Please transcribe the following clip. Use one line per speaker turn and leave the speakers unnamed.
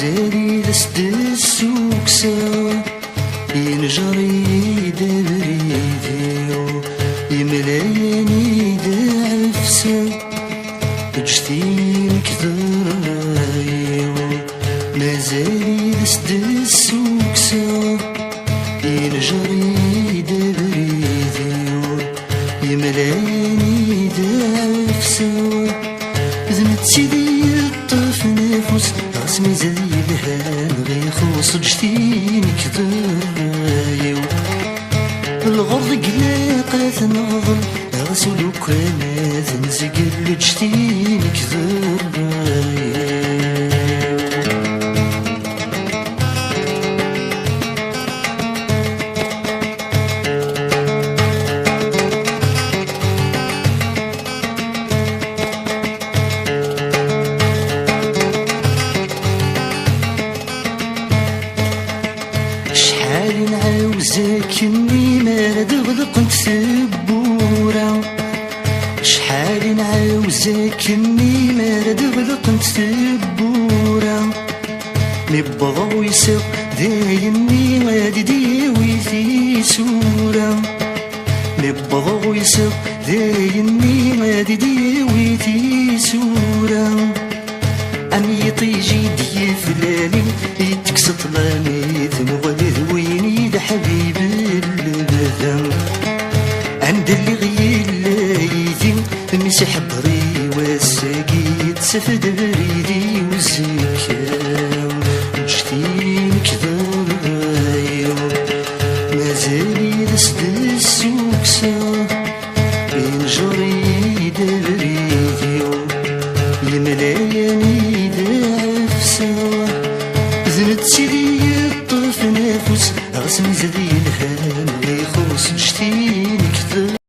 مازالي لست السوكسة ينجري دبريديو يملاياني دعفسة جتين كثرايو مازالي لست السوكسة ينجري دبريديو يملاياني دعفسة ذنبتي دي الطف نفوس رسمي زي الهان غيخوص جتين كثرايو الغرض قلاقات نظن غسلو كانت نزقل جتين كثرايو شحال نعاوزك اني ما دغدقنت ثبورة شحال نعاوزك اني ما دغدقنت ثبورة نبغاو يسق دايني غادي ديوي في سورة نبغاو يسق دايني غادي ديوي في سورة أني طيجي دي فلاني يتكسط لاني تنغلد ويني ده حبيب البذن عند اللي غير لايدي مسح بري والساقي تسفد بريدي